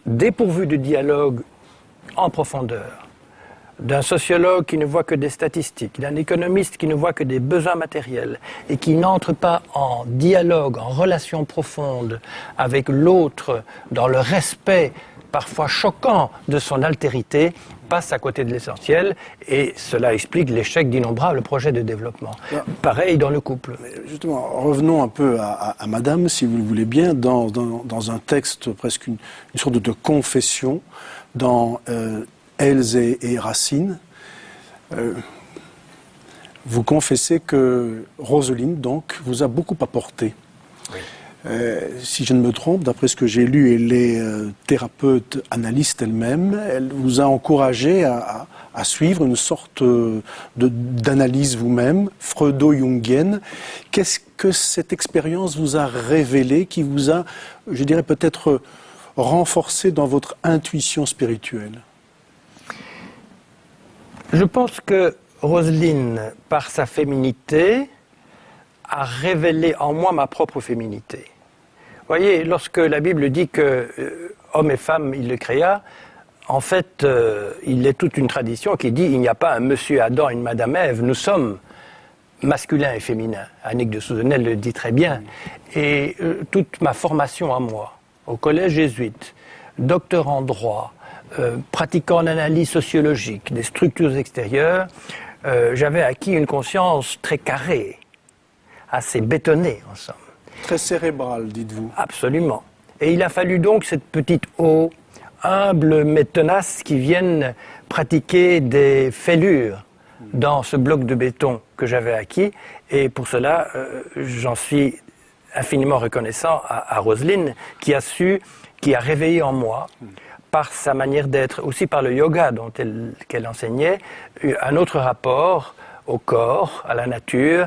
dépourvu de dialogue en profondeur, d'un sociologue qui ne voit que des statistiques, d'un économiste qui ne voit que des besoins matériels et qui n'entre pas en dialogue, en relation profonde avec l'autre, dans le respect parfois choquant de son altérité, passe à côté de l'essentiel, et cela explique l'échec d'innombrables projets de développement. Pareil dans le couple. Justement, revenons un peu à Madame, si vous le voulez bien, dans un texte, presque une sorte de confession, dans Elles et Racine. Vous confessez que Roselyne, donc, vous a beaucoup apporté. Oui. Si je ne me trompe, d'après ce que j'ai lu, elle est thérapeute analyste elle-même. Elle vous a encouragé à suivre une sorte d'analyse vous-même, freudo-jungienne. Qu'est-ce que cette expérience vous a révélé, qui vous a, je dirais, peut-être renforcé dans votre intuition spirituelle? Je pense que Roselyne, par sa féminité, a révélé en moi ma propre féminité. Vous voyez, lorsque la Bible dit que homme et femme, il le créa, en fait, il est toute une tradition qui dit il n'y a pas un monsieur Adam et une madame Ève, nous sommes masculin et féminin. Annick de Souzenel le dit très bien. Et toute ma formation à moi, au collège jésuite, docteur en droit, pratiquant en analyse sociologique des structures extérieures, j'avais acquis une conscience très carrée, assez bétonnée en somme. Très cérébrale, dites-vous. Absolument. Et il a fallu donc cette petite eau humble mais tenace qui vienne pratiquer des fêlures dans ce bloc de béton que j'avais acquis. Et pour cela, j'en suis infiniment reconnaissant à Roselyne qui a réveillé en moi, par sa manière d'être, aussi par le yoga qu'elle enseignait, un autre rapport au corps, à la nature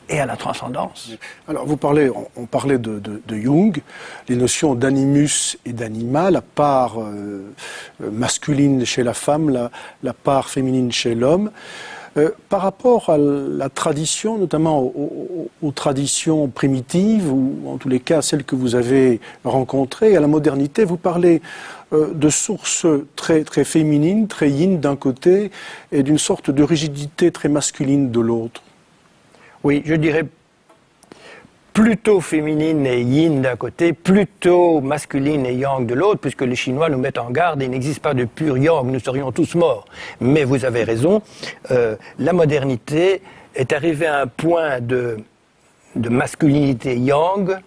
et à la transcendance. Alors, on parlait de Jung, les notions d'animus et d'anima, la part masculine chez la femme, la part féminine chez l'homme. Par rapport à la tradition, notamment aux traditions primitives, ou en tous les cas celles que vous avez rencontrées, à la modernité, vous parlez de sources très, très féminines, très yin d'un côté, et d'une sorte de rigidité très masculine de l'autre. Oui, je dirais plutôt féminine et yin d'un côté, plutôt masculine et yang de l'autre, puisque les Chinois nous mettent en garde, il n'existe pas de pur yang, nous serions tous morts. Mais vous avez raison, la modernité est arrivée à un point de masculinité yang,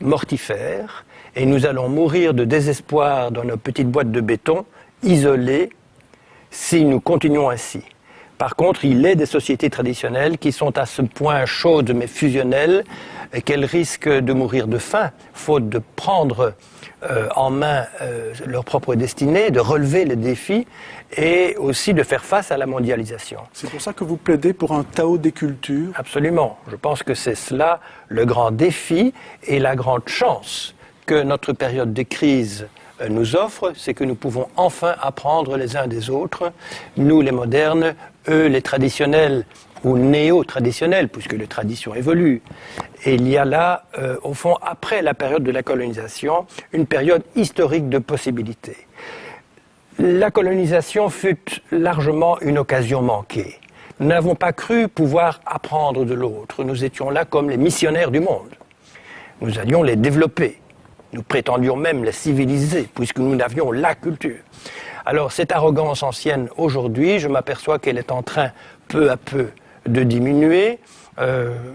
mortifère, et nous allons mourir de désespoir dans nos petites boîtes de béton, isolées, si nous continuons ainsi. Par contre, il est des sociétés traditionnelles qui sont à ce point chaudes mais fusionnelles qu'elles risquent de mourir de faim, faute de prendre en main leur propre destinée, de relever les défis et aussi de faire face à la mondialisation. C'est pour ça que vous plaidez pour un Tao des cultures? Absolument. Je pense que c'est cela le grand défi et la grande chance que notre période de crise nous offre, c'est que nous pouvons enfin apprendre les uns des autres, nous les modernes, eux les traditionnels ou néo-traditionnels, puisque les traditions évoluent. Et il y a là, au fond, après la période de la colonisation, une période historique de possibilités. La colonisation fut largement une occasion manquée. Nous n'avons pas cru pouvoir apprendre de l'autre. Nous étions là comme les missionnaires du monde. Nous allions les développer. Nous prétendions même les civiliser, puisque nous n'avions la culture. Alors, cette arrogance ancienne, aujourd'hui, je m'aperçois qu'elle est en train, peu à peu, de diminuer,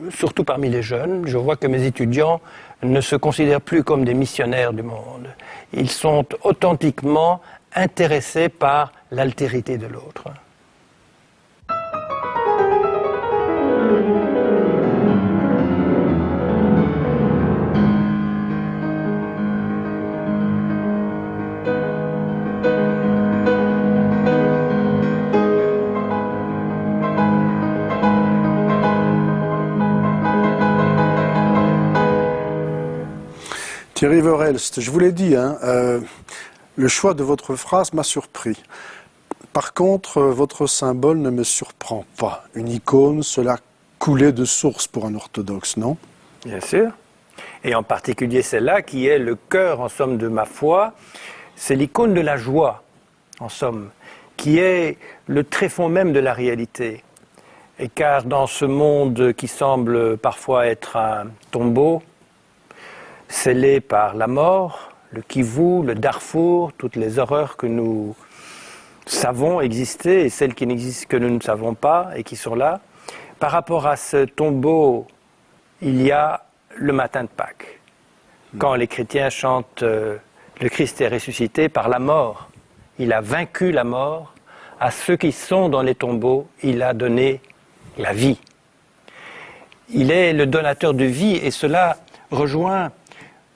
surtout parmi les jeunes. Je vois que mes étudiants ne se considèrent plus comme des missionnaires du monde. Ils sont authentiquement intéressés par l'altérité de l'autre. Thierry Verhelst, je vous l'ai dit, le choix de votre phrase m'a surpris. Par contre, votre symbole ne me surprend pas. Une icône, cela coulait de source pour un orthodoxe, non? Bien sûr. Et en particulier celle-là qui est le cœur, en somme, de ma foi, C'est l'icône de la joie, en somme, qui est le tréfonds même de la réalité. Et car dans ce monde qui semble parfois être un tombeau, scellé par la mort, le Kivu, le Darfour, toutes les horreurs que nous savons exister et celles qui n'existent que nous ne savons pas et qui sont là, par rapport à ce tombeau, il y a le matin de Pâques. Quand les chrétiens chantent le Christ est ressuscité par la mort, il a vaincu la mort, à ceux qui sont dans les tombeaux, il a donné la vie. Il est le donateur de vie et cela rejoint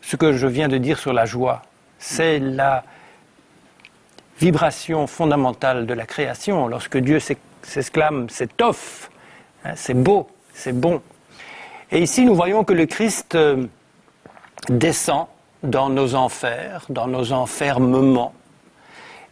ce que je viens de dire sur la joie. C'est la vibration fondamentale de la création. Lorsque Dieu s'exclame « c'est off », c'est beau, c'est bon. Et ici, nous voyons que le Christ descend dans nos enfers, dans nos enfermements.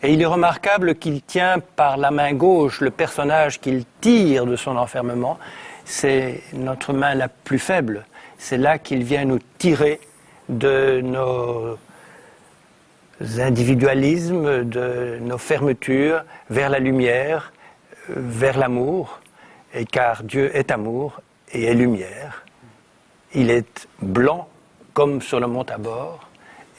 Et il est remarquable qu'il tient par la main gauche le personnage qu'il tire de son enfermement. C'est notre main la plus faible. C'est là qu'il vient nous tirer de nos individualismes, de nos fermetures, vers la lumière, vers l'amour. Et car Dieu est amour et est lumière. Il est blanc comme sur le mont Tabor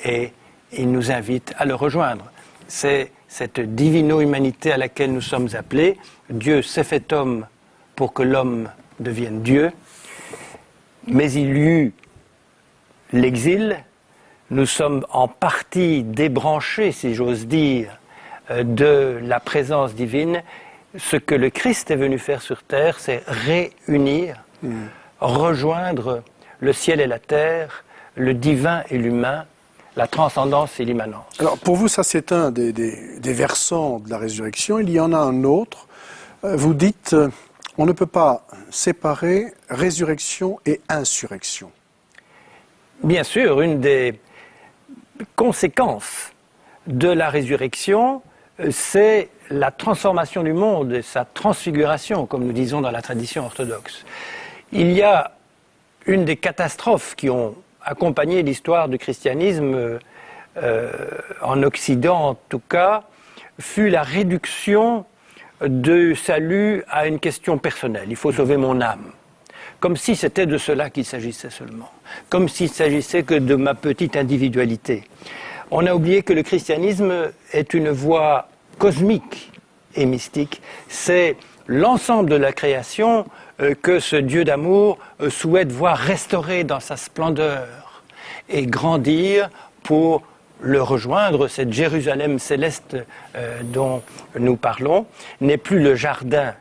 et il nous invite à le rejoindre. C'est cette divino-humanité à laquelle nous sommes appelés. Dieu s'est fait homme pour que l'homme devienne Dieu, mais il y eut l'exil. Nous sommes en partie débranchés, si j'ose dire, de la présence divine. Ce que le Christ est venu faire sur terre, c'est réunir, rejoindre le ciel et la terre, le divin et l'humain, la transcendance et l'immanence. Alors pour vous, ça c'est un des versants de la résurrection. Il y en a un autre. Vous dites, on ne peut pas séparer résurrection et insurrection. Bien sûr, une des conséquences de la résurrection, c'est la transformation du monde et sa transfiguration, comme nous disons dans la tradition orthodoxe. Il y a une des catastrophes qui ont accompagné l'histoire du christianisme en Occident, en tout cas, fut la réduction du salut à une question personnelle. Il faut sauver mon âme. Comme si c'était de cela qu'il s'agissait seulement. Comme s'il s'agissait que de ma petite individualité. On a oublié que le christianisme est une voie cosmique et mystique. C'est l'ensemble de la création que ce Dieu d'amour souhaite voir restaurer dans sa splendeur et grandir pour le rejoindre. Cette Jérusalem céleste dont nous parlons n'est plus le jardin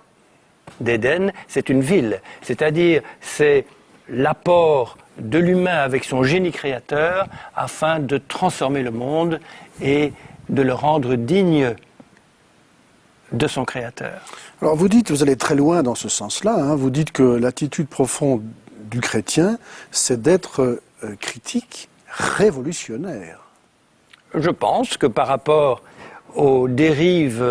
d'Éden, c'est une ville. C'est-à-dire, c'est l'apport de l'humain avec son génie créateur afin de transformer le monde et de le rendre digne de son créateur. Alors vous dites, vous allez très loin dans ce sens-là, vous dites que l'attitude profonde du chrétien, c'est d'être critique, révolutionnaire. Je pense que par rapport aux dérives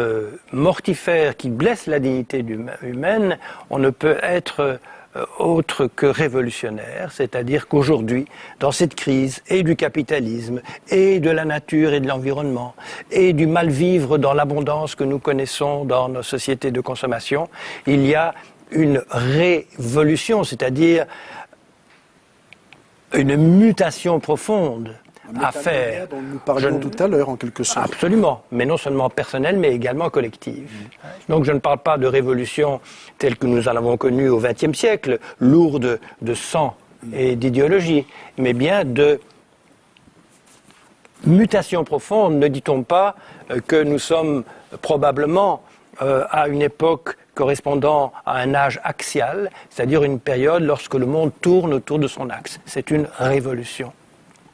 mortifères qui blessent la dignité humaine, on ne peut être autre que révolutionnaire, c'est-à-dire qu'aujourd'hui, dans cette crise et du capitalisme, et de la nature et de l'environnement, et du mal-vivre dans l'abondance que nous connaissons dans nos sociétés de consommation, il y a une révolution, c'est-à-dire une mutation profonde à faire. Dont nous parlions tout à l'heure, en quelque sorte. Absolument, mais non seulement personnelle, mais également collective. Donc je ne parle pas de révolution telle que nous en avons connue au XXe siècle, lourde de sang et d'idéologie, mais bien de mutation profonde. Ne dit-on pas que nous sommes probablement à une époque correspondant à un âge axial, c'est-à-dire une période lorsque le monde tourne autour de son axe. C'est une révolution.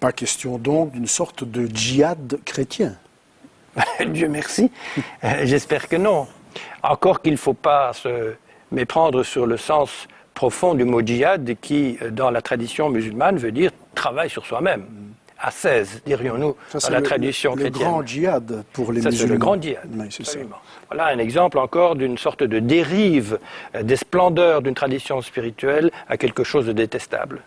Pas question donc d'une sorte de djihad chrétien. Dieu merci. J'espère que non. Encore qu'il ne faut pas se méprendre sur le sens profond du mot djihad qui, dans la tradition musulmane, veut dire travail sur soi-même. Ascèse, dirions-nous, dans la tradition chrétienne. C'est le grand djihad pour les musulmans. C'est le grand djihad. Oui, absolument. Voilà un exemple encore d'une sorte de dérive des splendeurs d'une tradition spirituelle à quelque chose de détestable.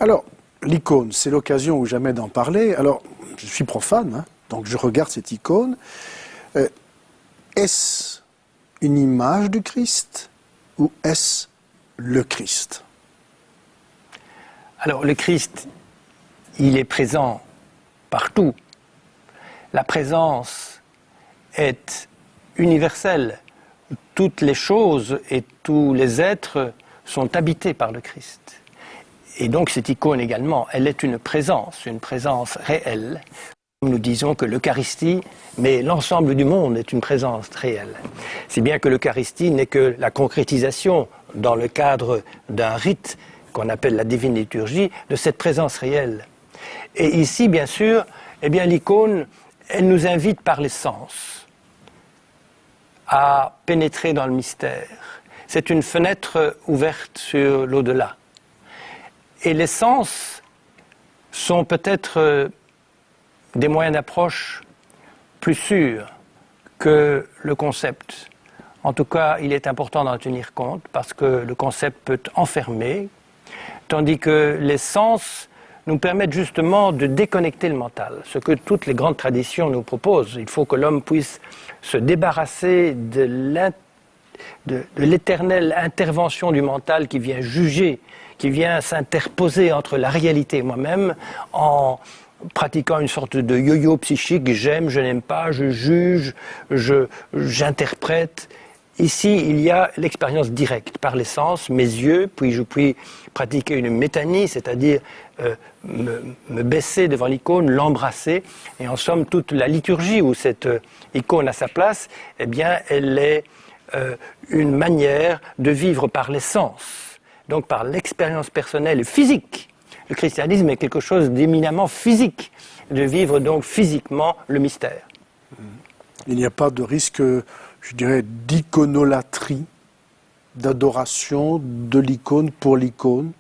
Alors, l'icône, c'est l'occasion ou jamais d'en parler. Alors, je suis profane, Donc je regarde cette icône. Est-ce une image du Christ ou est-ce le Christ? Alors le Christ, il est présent partout. La présence est universelle. Toutes les choses et tous les êtres sont habités par le Christ. Et donc cette icône également, elle est une présence réelle. Nous disons que l'Eucharistie, mais l'ensemble du monde est une présence réelle. Si bien que l'Eucharistie n'est que la concrétisation, dans le cadre d'un rite qu'on appelle la divine liturgie, de cette présence réelle. Et ici, bien sûr, eh bien, l'icône, elle nous invite par les sens à pénétrer dans le mystère. C'est une fenêtre ouverte sur l'au-delà. Et les sens sont peut-être des moyens d'approche plus sûrs que le concept. En tout cas, il est important d'en tenir compte parce que le concept peut enfermer, tandis que les sens nous permettent justement de déconnecter le mental, ce que toutes les grandes traditions nous proposent. Il faut que l'homme puisse se débarrasser de l'éternelle intervention du mental qui vient juger, qui vient s'interposer entre la réalité et moi-même en pratiquant une sorte de yo-yo psychique, j'aime, je n'aime pas, je juge, j'interprète. Ici, il y a l'expérience directe par les sens, mes yeux, puis je puis pratiquer une métanie, c'est-à-dire me baisser devant l'icône, l'embrasser, et en somme, toute la liturgie où cette icône a sa place, eh bien, elle est une manière de vivre par les sens, donc par l'expérience personnelle et physique. Le christianisme est quelque chose d'éminemment physique, de vivre donc physiquement le mystère. Il n'y a pas de risque, je dirais, d'iconolatrie, d'adoration de l'icône pour l'icône?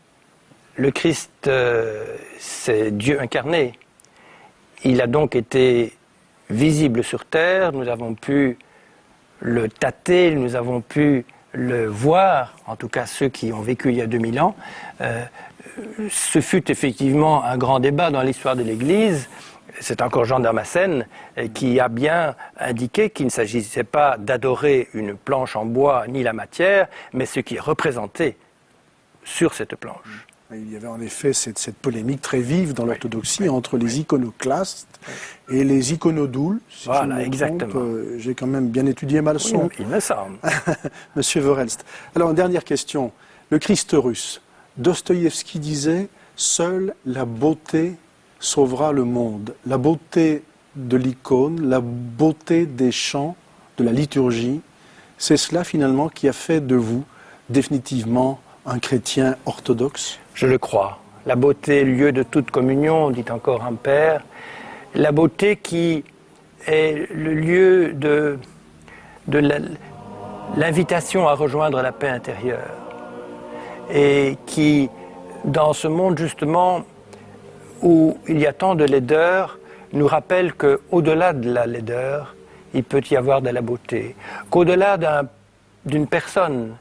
Le Christ, c'est Dieu incarné. Il a donc été visible sur terre, nous avons pu le tâter, nous avons pu le voir, en tout cas ceux qui ont vécu il y a 2000 ans. Ce fut effectivement un grand débat dans l'histoire de l'Église. C'est encore Jean Damascène qui a bien indiqué qu'il ne s'agissait pas d'adorer une planche en bois ni la matière, mais ce qui est représenté sur cette planche. Il y avait en effet cette polémique très vive dans l'orthodoxie entre les iconoclastes et les iconodoules. Si voilà, exactement. J'ai quand même bien étudié ma leçon. Oui, il me semble. Monsieur Verhelst. Alors, une dernière question. Le Christ russe. Dostoïevski disait « Seule la beauté sauvera le monde ». La beauté de l'icône, la beauté des chants, de la liturgie, c'est cela finalement qui a fait de vous définitivement un chrétien orthodoxe? Je le crois. La beauté, lieu de toute communion, dit encore un père. La beauté qui est le lieu de l'invitation à rejoindre la paix intérieure. Et qui, dans ce monde justement où il y a tant de laideur, nous rappelle qu'au-delà de la laideur, il peut y avoir de la beauté. Qu'au-delà d'une personne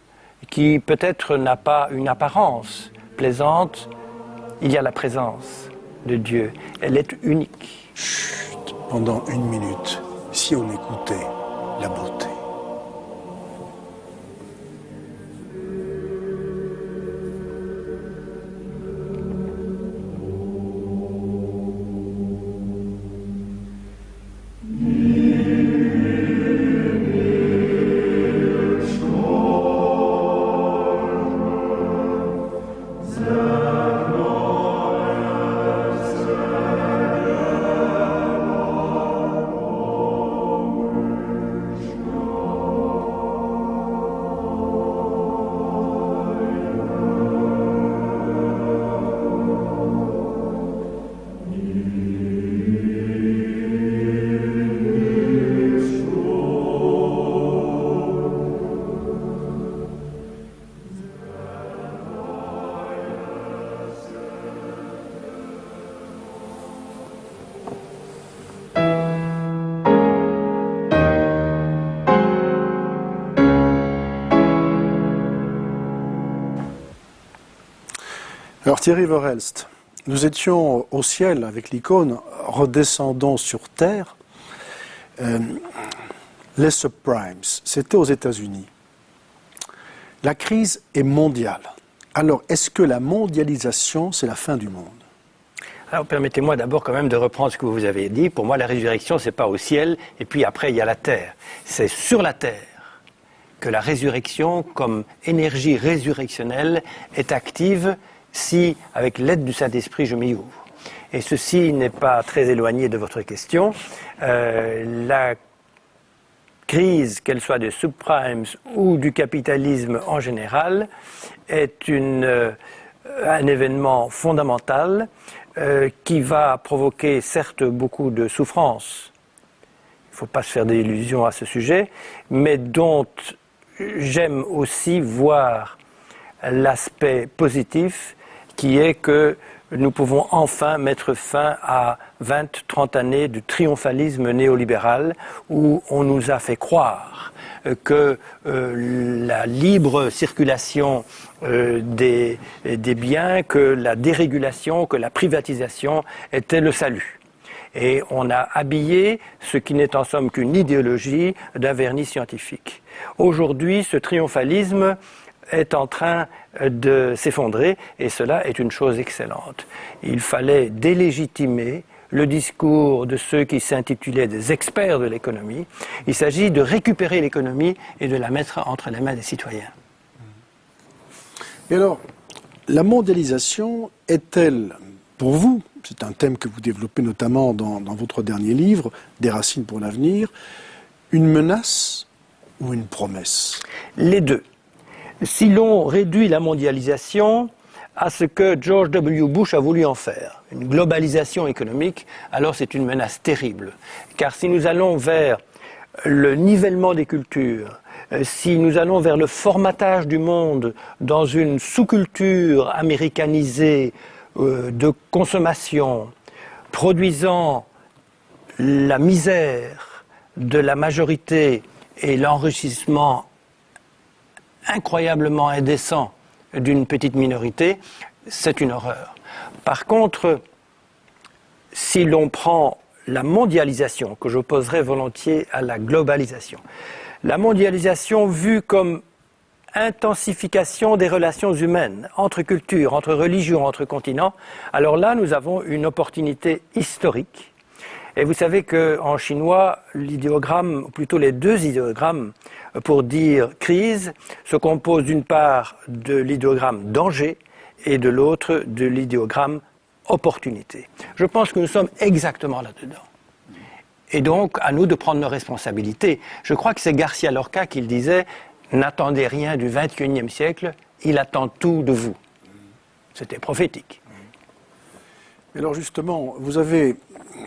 qui peut-être n'a pas une apparence plaisante, il y a la présence de Dieu. Elle est unique. Chut, pendant une minute, si on écoutait la beauté. Alors Thierry Verhelst, nous étions au ciel avec l'icône, redescendons sur terre. Les subprimes, c'était aux États-Unis. La crise est mondiale. Alors, est-ce que la mondialisation, c'est la fin du monde? Alors, permettez-moi d'abord quand même de reprendre ce que vous avez dit. Pour moi, la résurrection, c'est pas au ciel, et puis après, il y a la terre. C'est sur la terre que la résurrection, comme énergie résurrectionnelle, est active si, avec l'aide du Saint-Esprit, je m'y ouvre. Et ceci n'est pas très éloigné de votre question. La crise, qu'elle soit des subprimes ou du capitalisme en général, est un événement fondamental qui va provoquer certes beaucoup de souffrances. Il ne faut pas se faire d'illusions à ce sujet, mais dont j'aime aussi voir l'aspect positif qui est que nous pouvons enfin mettre fin à 20-30 années de triomphalisme néolibéral où on nous a fait croire que la libre circulation des biens, que la dérégulation, que la privatisation était le salut. Et on a habillé ce qui n'est en somme qu'une idéologie d'un vernis scientifique. Aujourd'hui, ce triomphalisme est en train de s'effondrer et cela est une chose excellente. Il fallait délégitimer le discours de ceux qui s'intitulaient des experts de l'économie. Il s'agit de récupérer l'économie et de la mettre entre les mains des citoyens. Et alors, la mondialisation est-elle, pour vous, c'est un thème que vous développez notamment dans votre dernier livre, Des racines pour l'avenir, une menace ou une promesse? Les deux. Si l'on réduit la mondialisation à ce que George W. Bush a voulu en faire, une globalisation économique, alors c'est une menace terrible. Car si nous allons vers le nivellement des cultures, si nous allons vers le formatage du monde dans une sous-culture américanisée de consommation, produisant la misère de la majorité et l'enrichissement incroyablement indécent d'une petite minorité, c'est une horreur. Par contre, si l'on prend la mondialisation, que j'opposerais volontiers à la globalisation, la mondialisation vue comme intensification des relations humaines, entre cultures, entre religions, entre continents, alors là, nous avons une opportunité historique. Et vous savez qu'en chinois, l'idéogramme, ou plutôt les deux idéogrammes pour dire crise, se composent d'une part de l'idéogramme danger et de l'autre de l'idéogramme opportunité. Je pense que nous sommes exactement là-dedans. Et donc, à nous de prendre nos responsabilités. Je crois que c'est Garcia Lorca qui le disait, n'attendez rien du XXIe siècle, il attend tout de vous. C'était prophétique. Alors justement, vous avez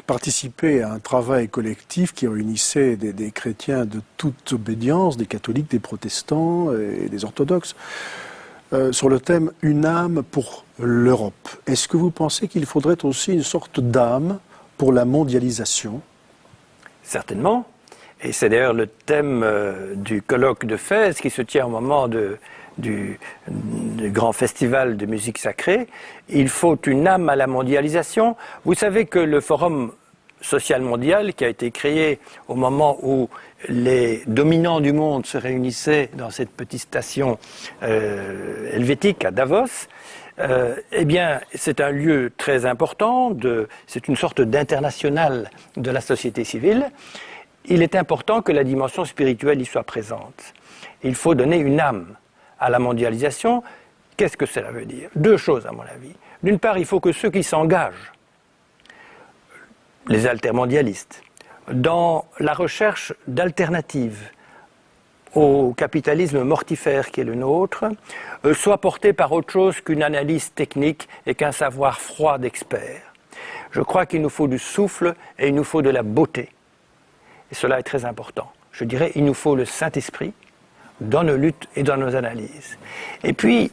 participé à un travail collectif qui réunissait des chrétiens de toute obédience, des catholiques, des protestants et des orthodoxes, sur le thème « Une âme pour l'Europe ». Est-ce que vous pensez qu'il faudrait aussi une sorte d'âme pour la mondialisation? Certainement. Et c'est d'ailleurs le thème du colloque de Fès qui se tient au moment du grand festival de musique sacrée. Il faut une âme à la mondialisation. Vous savez que le Forum social mondial, qui a été créé au moment où les dominants du monde se réunissaient dans cette petite station helvétique à Davos, eh bien, c'est un lieu très important, c'est une sorte d'international de la société civile. Il est important que la dimension spirituelle y soit présente. Il faut donner une âme à la mondialisation. Qu'est-ce que cela veut dire? Deux choses, à mon avis. D'une part, il faut que ceux qui s'engagent, les altermondialistes, dans la recherche d'alternatives au capitalisme mortifère qui est le nôtre, soient portés par autre chose qu'une analyse technique et qu'un savoir froid d'experts. Je crois qu'il nous faut du souffle et il nous faut de la beauté. Et cela est très important. Je dirais, il nous faut le Saint-Esprit dans nos luttes et dans nos analyses. Et puis,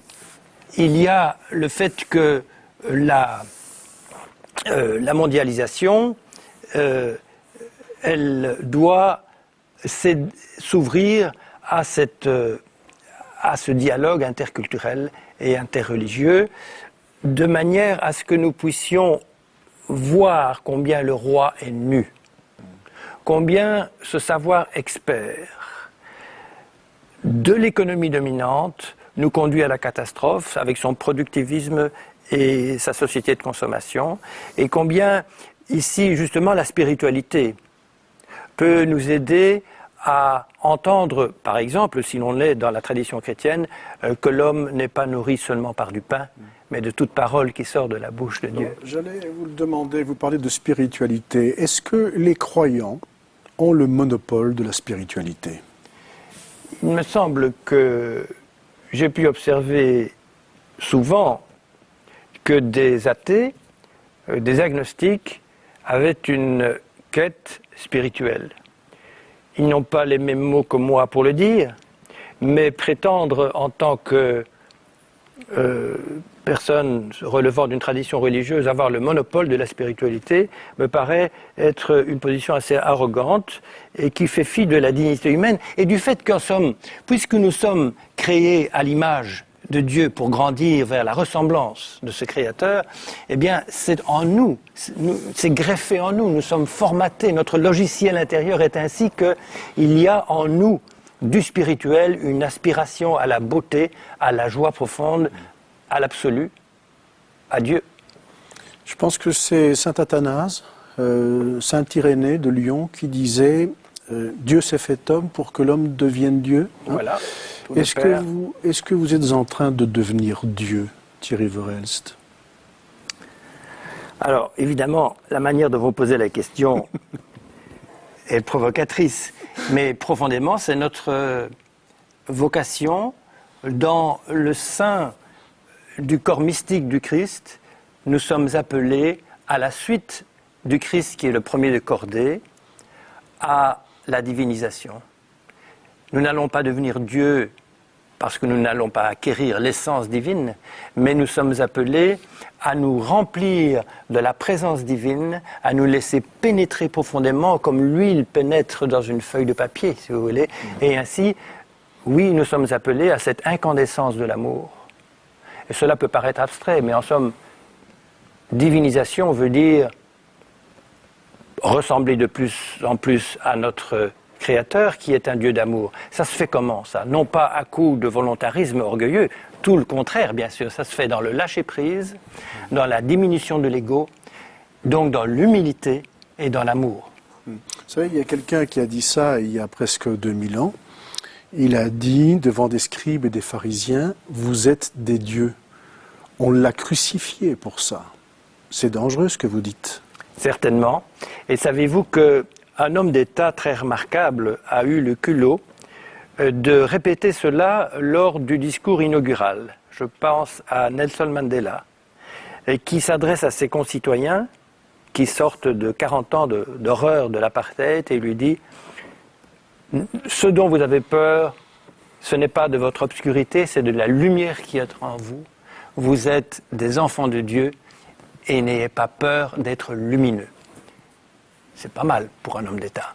il y a le fait que la mondialisation, elle doit s'ouvrir à ce dialogue interculturel et interreligieux. de manière à ce que nous puissions voir combien le roi est nu, combien ce savoir expert de l'économie dominante nous conduit à la catastrophe avec son productivisme et sa société de consommation, et combien ici justement la spiritualité peut nous aider à entendre, par exemple, si l'on est dans la tradition chrétienne, que l'homme n'est pas nourri seulement par du pain, mais de toute parole qui sort de la bouche de Dieu. J'allais vous le demander, vous parlez de spiritualité. Est-ce que les croyants ont le monopole de la spiritualité? Il me semble que j'ai pu observer souvent que des athées, des agnostiques, avaient une quête spirituelle. Ils n'ont pas les mêmes mots que moi pour le dire, mais prétendre en tant que personne relevant d'une tradition religieuse avoir le monopole de la spiritualité me paraît être une position assez arrogante et qui fait fi de la dignité humaine et du fait puisque nous sommes créés à l'image de Dieu pour grandir vers la ressemblance de ce Créateur, eh bien c'est en nous, c'est greffé en nous, nous sommes formatés, notre logiciel intérieur est ainsi qu'il y a en nous du spirituel une aspiration à la beauté, à la joie profonde, à l'absolu, à Dieu. Je pense que c'est saint Athanase, saint Irénée de Lyon qui disait Dieu s'est fait homme pour que l'homme devienne Dieu. Voilà. Est-ce que vous êtes en train de devenir Dieu, Thierry Verhelst? Alors, évidemment, la manière dont vous posez la question est provocatrice, mais profondément, c'est notre vocation dans le sein du corps mystique du Christ. Nous sommes appelés à la suite du Christ qui est le premier de cordée, à la divinisation. Nous n'allons pas devenir Dieu parce que nous n'allons pas acquérir l'essence divine, mais nous sommes appelés à nous remplir de la présence divine, à nous laisser pénétrer profondément comme l'huile pénètre dans une feuille de papier, si vous voulez. Et ainsi, oui, nous sommes appelés à cette incandescence de l'amour. Et cela peut paraître abstrait, mais en somme, divinisation veut dire ressembler de plus en plus à notre Créateur qui est un Dieu d'amour. Ça se fait comment, ça? Non pas à coup de volontarisme orgueilleux, tout le contraire, bien sûr. Ça se fait dans le lâcher-prise, dans la diminution de l'ego, donc dans l'humilité et dans l'amour. Vous savez, il y a quelqu'un qui a dit ça il y a presque 2000 ans. Il a dit devant des scribes et des pharisiens, « Vous êtes des dieux ». On l'a crucifié pour ça. C'est dangereux ce que vous dites. Certainement. Et savez-vous qu'un homme d'État très remarquable a eu le culot de répéter cela lors du discours inaugural. Je pense à Nelson Mandela, qui s'adresse à ses concitoyens qui sortent de 40 ans d'horreur de l'apartheid et lui dit « Ce dont vous avez peur, ce n'est pas de votre obscurité, c'est de la lumière qui est en vous. Vous êtes des enfants de Dieu et n'ayez pas peur d'être lumineux. » C'est pas mal pour un homme d'État.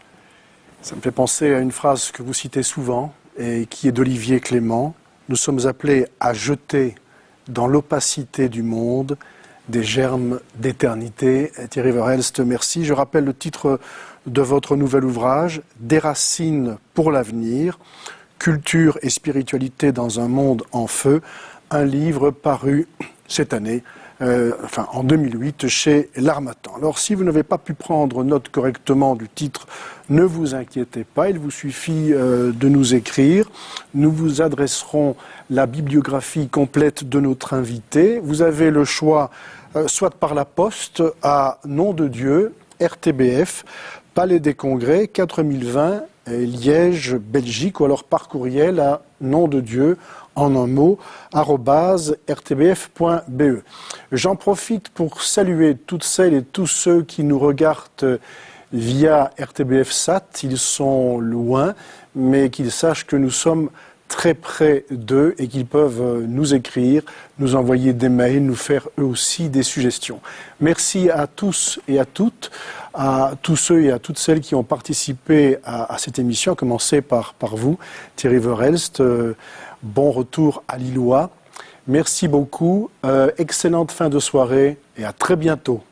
Ça me fait penser à une phrase que vous citez souvent et qui est d'Olivier Clément. Nous sommes appelés à jeter dans l'opacité du monde des germes d'éternité. Thierry Verhelst, merci. Je rappelle le titre de votre nouvel ouvrage, Des racines pour l'avenir, culture et spiritualité dans un monde en feu, un livre paru cette année, en 2008, chez L'Harmattan. Alors, si vous n'avez pas pu prendre note correctement du titre, ne vous inquiétez pas, il vous suffit de nous écrire. Nous vous adresserons la bibliographie complète de notre invité. Vous avez le choix, soit par la poste, à Nom de Dieu, RTBF, Palais des Congrès, 4020, Liège, Belgique, ou alors par courriel à Nom de Dieu, en un mot, @rtbf.be. J'en profite pour saluer toutes celles et tous ceux qui nous regardent via RTBF Sat. Ils sont loin, mais qu'ils sachent que nous sommes très près d'eux et qu'ils peuvent nous écrire, nous envoyer des mails, nous faire eux aussi des suggestions. Merci à tous et à toutes, à tous ceux et à toutes celles qui ont participé à cette émission, à commencer par vous, Thierry Verhelst. Bon retour à Lillois. Merci beaucoup. Excellente fin de soirée et à très bientôt.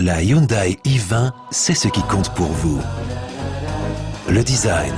La Hyundai i20, c'est ce qui compte pour vous. Le design,